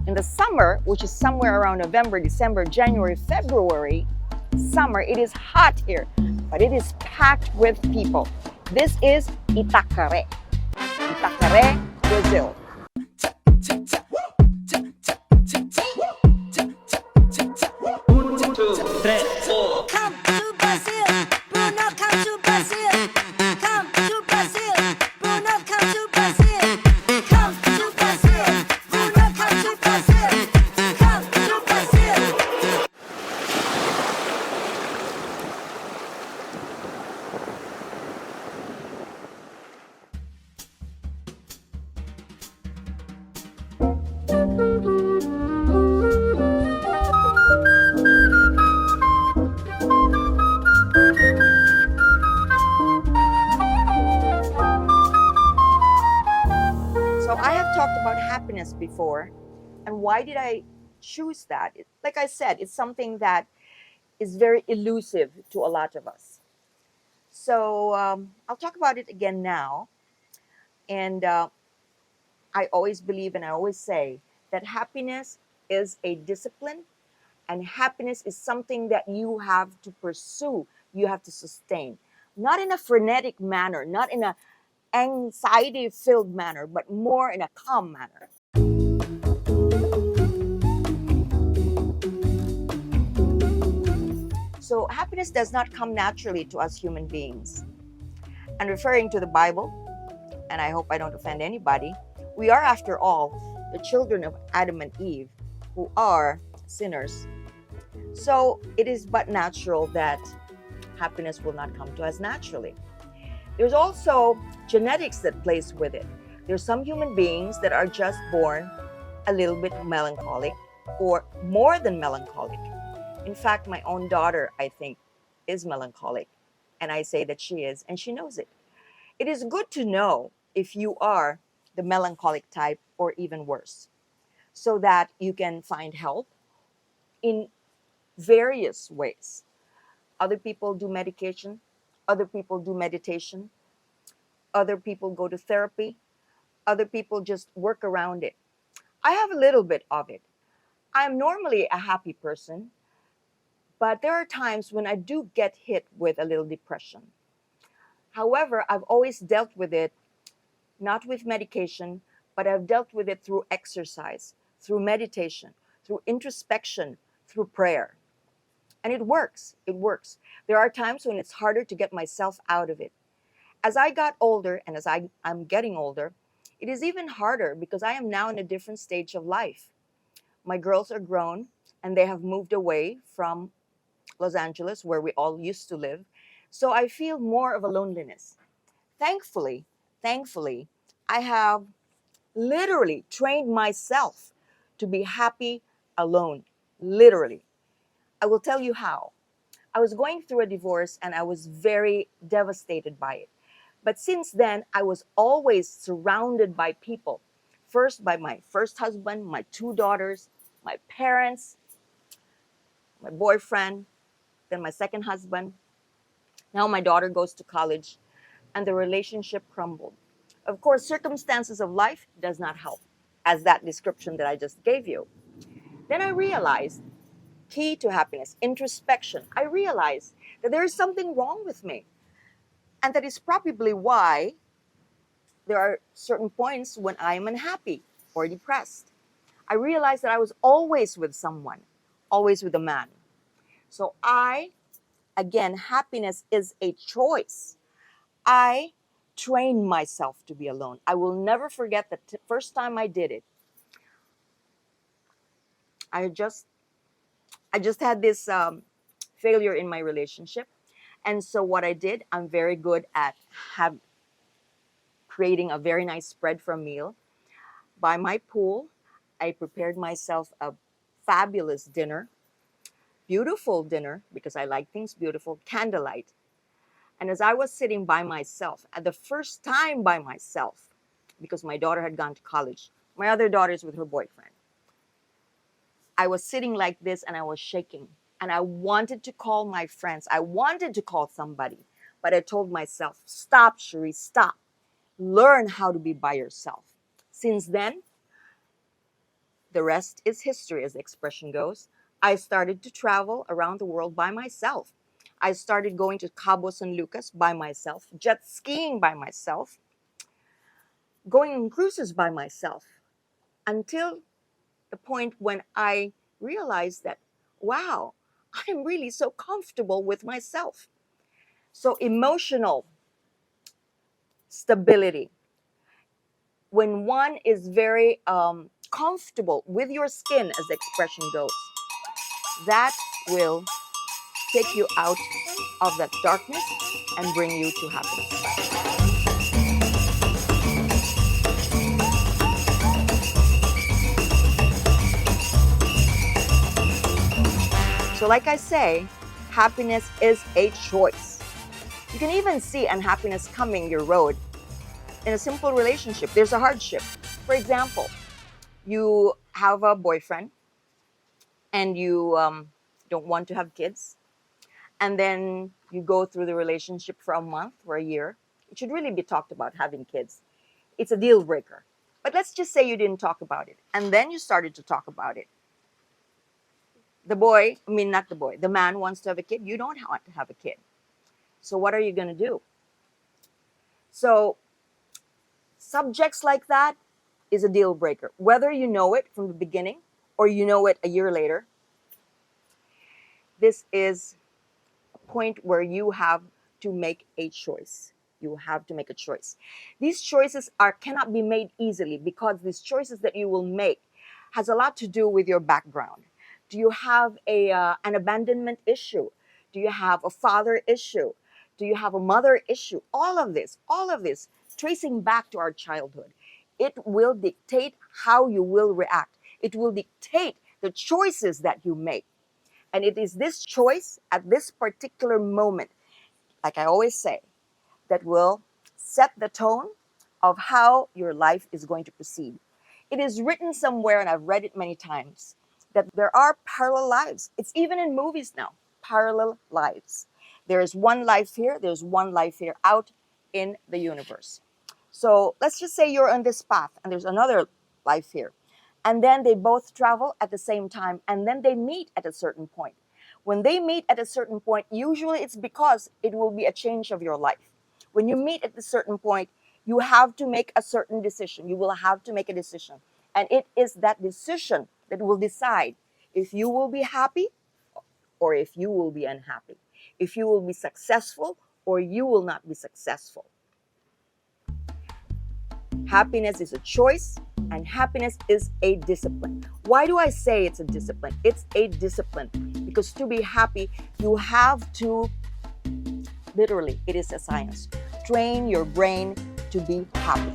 In the summer, which is somewhere around November, December, January, February, summer, it is hot here, but it is packed with people. This is Itacaré. Itacaré, Brazil. Come to Brazil, Bruno, come to Brazil. Come to Brazil, Bruno, come to Brazil. Come to Brazil, Bruno, come to Brazil. Come to Brazil. So I have talked about happiness before, and why did I choose that? Like I said, it's something that is very elusive to a lot of us. So I'll talk about it again now. And I always believe and I always say that happiness is a discipline, and happiness is something that you have to pursue, you have to sustain. Not in a frenetic manner, not in a anxiety filled manner, but more in a calm manner. So happiness does not come naturally to us human beings. And referring to the Bible, and I hope I don't offend anybody, we are, after all, the children of Adam and Eve, who are sinners. So it is but natural that happiness will not come to us naturally. There's also genetics that plays with it. There's some human beings that are just born a little bit melancholic or more than melancholic. In fact, my own daughter, I think, is melancholic. And I say that she is, and she knows it. It is good to know if you are the melancholic type or even worse, so that you can find help in various ways. Other people do medication, other people do meditation, other people go to therapy, other people just work around it. I have a little bit of it. I'm normally a happy person, but there are times when I do get hit with a little depression. However, I've always dealt with it not with medication, but I've dealt with it through exercise, through meditation, through introspection, through prayer. And it works. It works. There are times when it's harder to get myself out of it. As I got older and as I'm getting older, it is even harder because I am now in a different stage of life. My girls are grown and they have moved away from Los Angeles, where we all used to live. So I feel more of a loneliness. Thankfully, I have literally trained myself to be happy alone. Literally. I will tell you how. I was going through a divorce and I was very devastated by it. But since then, I was always surrounded by people. First, by my first husband, my two daughters, my parents, my boyfriend, then my second husband. Now my daughter goes to college and the relationship crumbled. Of course, circumstances of life does not help, as that description that I just gave you. Then I realized, key to happiness, introspection. I realized that there is something wrong with me. And that is probably why there are certain points when I am unhappy or depressed. I realized that I was always with someone, always with a man. So again, happiness is a choice. I trained myself to be alone. I will never forget the first time I did it. I just had this failure in my relationship. And so what I did, I'm very good at creating a very nice spread for a meal. By my pool, I prepared myself a fabulous dinner, beautiful dinner, because I like things beautiful, candlelight. And as I was sitting by myself, at the first time by myself, because my daughter had gone to college, my other daughter's with her boyfriend, I was sitting like this and I was shaking. And I wanted to call my friends. I wanted to call somebody. But I told myself, stop, Charisse, stop. Learn how to be by yourself. Since then, The rest is history, as the expression goes. I started to travel around the world by myself. I started going to Cabo San Lucas by myself, jet skiing by myself, going on cruises by myself, until the point when I realized that, wow, I'm really so comfortable with myself. So, emotional stability. When one is very comfortable with your skin, as the expression goes, that will take you out of that darkness and bring you to happiness. So, like I say, happiness is a choice. You can even see unhappiness coming your road in a simple relationship. There's a hardship. For example, you have a boyfriend and you don't want to have kids, and then you go through the relationship for a month or a year. It should really be talked about having kids. It's a deal breaker. But let's just say you didn't talk about it, and then you started to talk about it. The man wants to have a kid. You don't want to have a kid. So what are you going to do? So subjects like that is a deal breaker. Whether you know it from the beginning or you know it a year later, this is a point where you have to make a choice. You have to make a choice. These choices cannot be made easily, because these choices that you will make has a lot to do with your background. Do you have an abandonment issue? Do you have a father issue? Do you have a mother issue? All of this, tracing back to our childhood, it will dictate how you will react. It will dictate the choices that you make. And it is this choice at this particular moment, like I always say, that will set the tone of how your life is going to proceed. It is written somewhere, and I've read it many times, that there are parallel lives. It's even in movies now, parallel lives. There is one life here, there's one life here out in the universe. So let's just say you're on this path and there's another life here. And then they both travel at the same time, and then they meet at a certain point. When they meet at a certain point, usually it's because it will be a change of your life. When you meet at a certain point, you have to make a certain decision. You will have to make a decision. And it is that decision that will decide if you will be happy or if you will be unhappy, if you will be successful or you will not be successful. Happiness is a choice, and happiness is a discipline. Why do I say it's a discipline? It's a discipline because to be happy, you have to, literally, it is a science, train your brain to be happy.